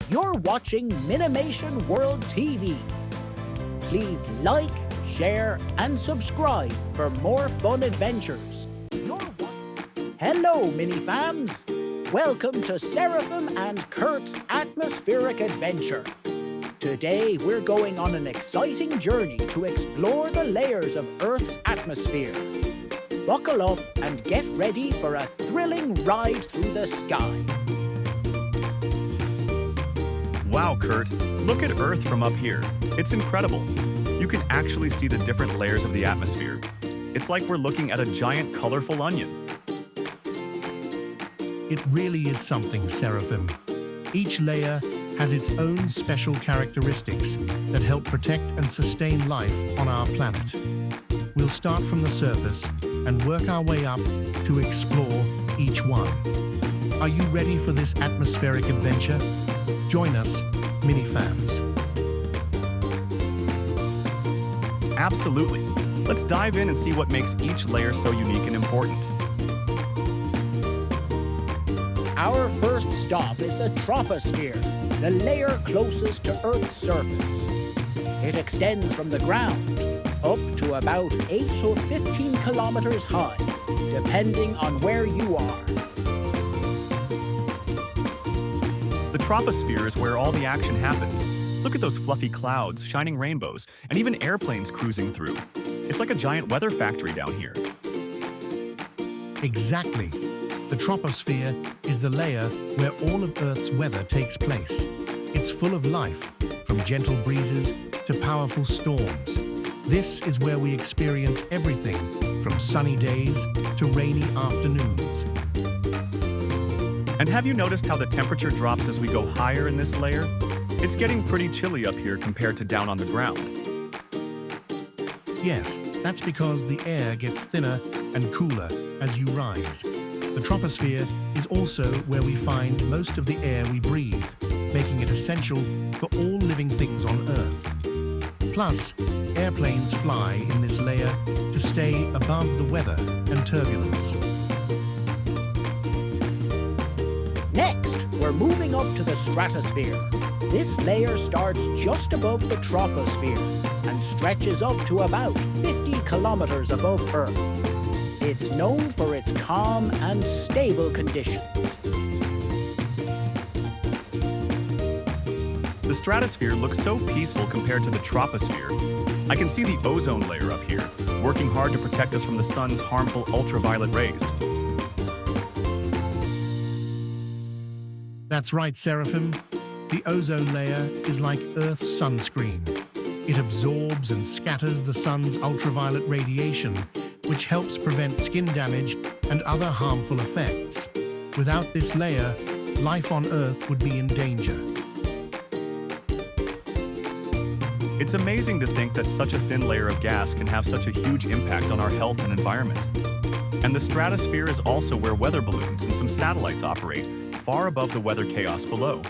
You're watching Minimation World TV. Please like, share, and subscribe for more fun adventures. Hello, Minifams! Welcome to Seraphim and Kurt's atmospheric adventure. Today, we're going on an exciting journey to explore the layers of Earth's atmosphere. Buckle up and get ready for a thrilling ride through the sky. Wow, Kurt, look at Earth from up here. It's incredible. You can actually see the different layers of the atmosphere. It's like we're looking at a giant, colorful onion. It really is something, Seraphim. Each layer has its own special characteristics that help protect and sustain life on our planet. We'll start from the surface and work our way up to explore each one. Are you ready for this atmospheric adventure? Join us, Minifams. Absolutely. Let's dive in and see what makes each layer so unique and important. Our first stop is the Troposphere, the layer closest to Earth's surface. It extends from the ground up to about 8 to 15 kilometers high, depending on where you are. The troposphere is where all the action happens. Look at those fluffy clouds, shining rainbows, and even airplanes cruising through. It's like a giant weather factory down here. Exactly. The troposphere is the layer where all of Earth's weather takes place. It's full of life, from gentle breezes to powerful storms. This is where we experience everything from sunny days to rainy afternoons. And have you noticed how the temperature drops as we go higher in this layer? It's getting pretty chilly up here compared to down on the ground. Yes, that's because the air gets thinner and cooler as you rise. The troposphere is also where we find most of the air we breathe, making it essential for all living things on Earth. Plus, airplanes fly in this layer to stay above the weather and turbulence. Next, we're moving up to the Stratosphere. This layer starts just above the Troposphere and stretches up to about 50 kilometers above Earth. It's known for its calm and stable conditions. The stratosphere looks so peaceful compared to the troposphere. I can see the ozone layer up here, working hard to protect us from the sun's harmful ultraviolet rays. That's right, Seraphim. The ozone layer is like Earth's sunscreen. It absorbs and scatters the sun's ultraviolet radiation, which helps prevent skin damage and other harmful effects. Without this layer, life on Earth would be in danger. It's amazing to think that such a thin layer of gas can have such a huge impact on our health and environment. And the stratosphere is also where weather balloons and some satellites operate, far above the weather chaos below.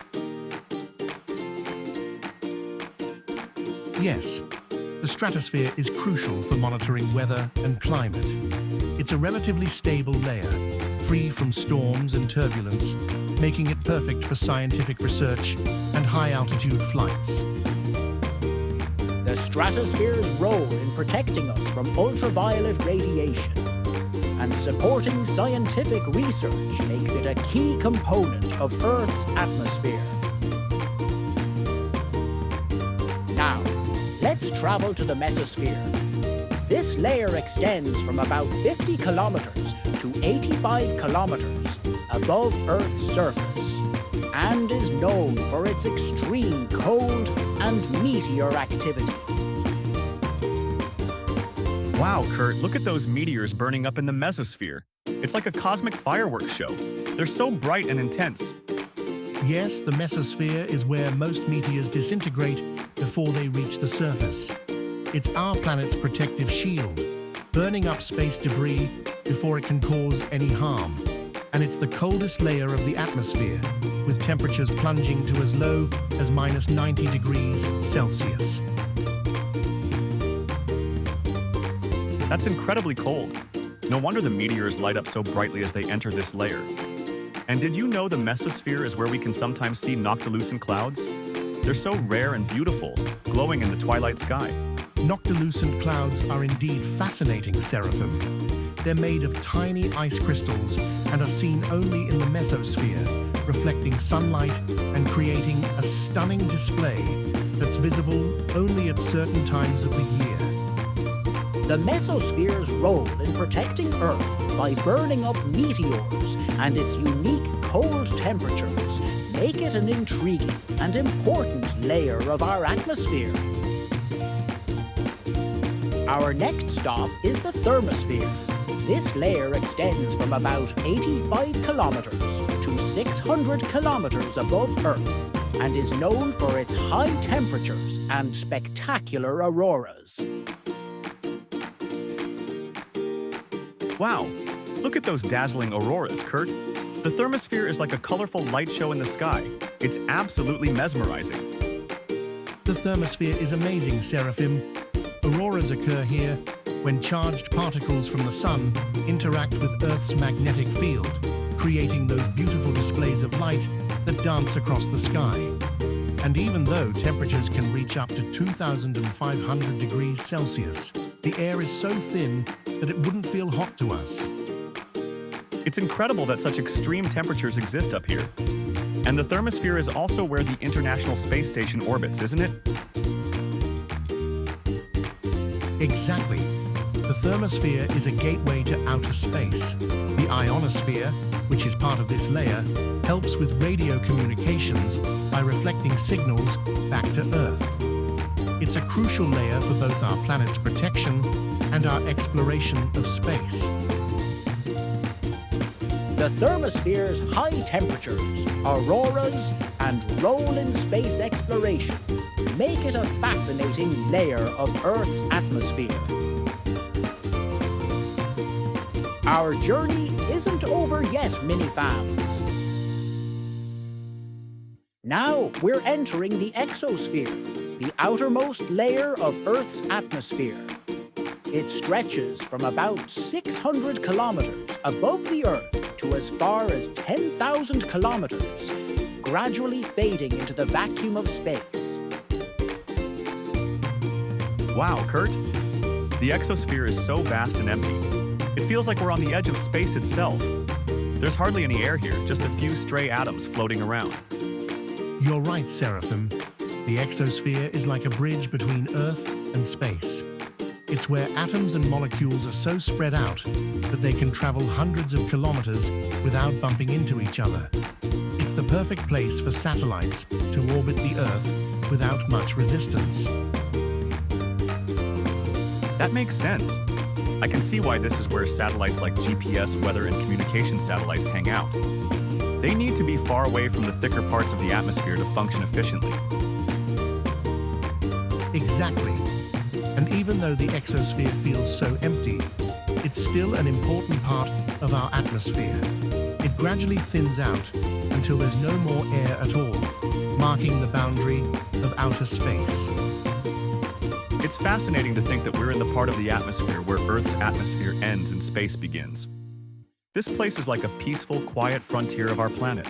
Yes, the stratosphere is crucial for monitoring weather and climate. It's a relatively stable layer, free from storms and turbulence, making it perfect for scientific research and high-altitude flights. The stratosphere's role in protecting us from ultraviolet radiation and supporting scientific research makes it a key component of Earth's atmosphere. Now, let's travel to the Mesosphere. This layer extends from about 50 kilometers to 85 kilometers above Earth's surface and is known for its extreme cold and meteor activity. Wow, Kurt, look at those meteors burning up in the Mesosphere. It's like a cosmic fireworks show. They're so bright and intense. Yes, the Mesosphere is where most meteors disintegrate before they reach the surface. It's our planet's protective shield, burning up space debris before it can cause any harm. And it's the coldest layer of the atmosphere, with temperatures plunging to as low as minus 90 degrees Celsius. That's incredibly cold. No wonder the meteors light up so brightly as they enter this layer. And did you know the Mesosphere is where we can sometimes see noctilucent clouds? They're so rare and beautiful, glowing in the twilight sky. Noctilucent clouds are indeed fascinating, Seraphim. They're made of tiny ice crystals and are seen only in the Mesosphere, reflecting sunlight and creating a stunning display that's visible only at certain times of the year. The Mesosphere's role in protecting Earth by burning up meteors and its unique cold temperatures make it an intriguing and important layer of our atmosphere. Our next stop is the Thermosphere. This layer extends from about 85 kilometers to 600 kilometers above Earth and is known for its high temperatures and spectacular auroras. Wow, look at those dazzling auroras, Kurt. The Thermosphere is like a colorful light show in the sky. It's absolutely mesmerizing. The Thermosphere is amazing, Seraphim. Auroras occur here when charged particles from the sun interact with Earth's magnetic field, creating those beautiful displays of light that dance across the sky. And even though temperatures can reach up to 2,500 degrees Celsius, the air is so thin that it wouldn't feel hot to us. It's incredible that such extreme temperatures exist up here. And the Thermosphere is also where the International Space Station orbits, isn't it? Exactly. The Thermosphere is a gateway to outer space. The ionosphere, which is part of this layer, helps with radio communications by reflecting signals back to Earth. It's a crucial layer for both our planet's protection and our exploration of space. The Thermosphere's high temperatures, auroras, and role in space exploration make it a fascinating layer of Earth's atmosphere. Our journey isn't over yet, mini-fams. Now we're entering the Exosphere, the outermost layer of Earth's atmosphere. It stretches from about 600 kilometers above the Earth to as far as 10,000 kilometers, gradually fading into the vacuum of space. Wow, Kurt. The Exosphere is so vast and empty. It feels like we're on the edge of space itself. There's hardly any air here, just a few stray atoms floating around. You're right, Seraphim. The Exosphere is like a bridge between Earth and space. It's where atoms and molecules are so spread out that they can travel hundreds of kilometers without bumping into each other. It's the perfect place for satellites to orbit the Earth without much resistance. That makes sense. I can see why this is where satellites like GPS, weather, and communication satellites hang out. They need to be far away from the thicker parts of the atmosphere to function efficiently. Exactly. And even though the Exosphere feels so empty, it's still an important part of our atmosphere. It gradually thins out until there's no more air at all, marking the boundary of outer space. It's fascinating to think that we're in the part of the atmosphere where Earth's atmosphere ends and space begins. This place is like a peaceful, quiet frontier of our planet.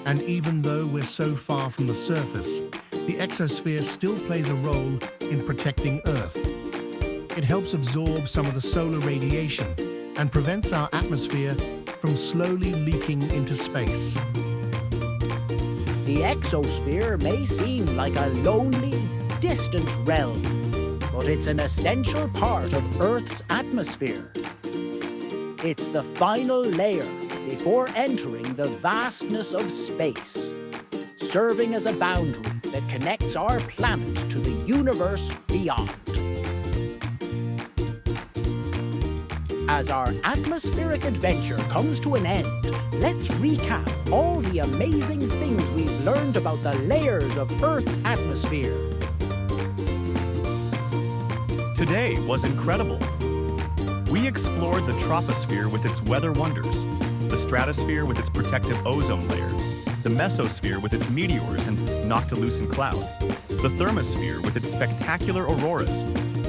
And even though we're so far from the surface, the Exosphere still plays a role in protecting Earth. It helps absorb some of the solar radiation and prevents our atmosphere from slowly leaking into space. The Exosphere may seem like a lonely, distant realm, but it's an essential part of Earth's atmosphere. It's the final layer before entering the vastness of space, serving as a boundary that connects our planet to the universe beyond. As our atmospheric adventure comes to an end, let's recap all the amazing things we've learned about the layers of Earth's atmosphere. Today was incredible. We explored the Troposphere with its weather wonders, the Stratosphere with its protective ozone layer, the Mesosphere with its meteors and noctilucent clouds, the Thermosphere with its spectacular auroras,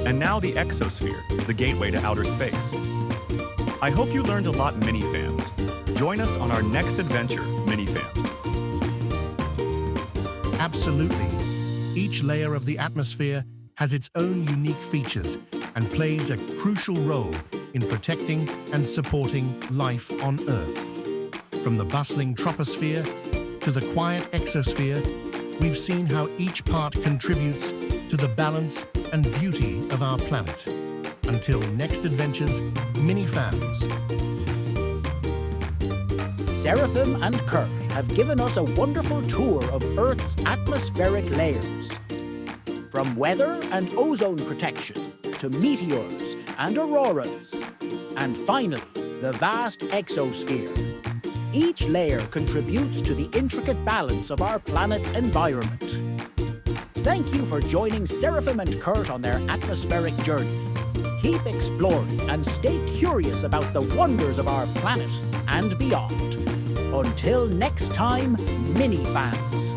and now the Exosphere, the gateway to outer space. I hope you learned a lot, mini-fams. Join us on our next adventure, Minifams. Absolutely. Each layer of the atmosphere has its own unique features and plays a crucial role in protecting and supporting life on Earth. From the bustling Troposphere to the quiet Exosphere, we've seen how each part contributes to the balance and beauty of our planet. Until next adventures, Minifams. Seraphim and Kurt have given us a wonderful tour of Earth's atmospheric layers. From weather and ozone protection to meteors and auroras, and finally, the vast exosphere. Each layer contributes to the intricate balance of our planet's environment. Thank you for joining Seraphim and Kurt on their atmospheric journey. Keep exploring and stay curious about the wonders of our planet and beyond. Until next time, Minifans.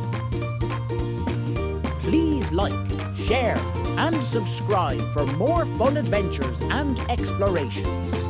Please like, share, and subscribe for more fun adventures and explorations.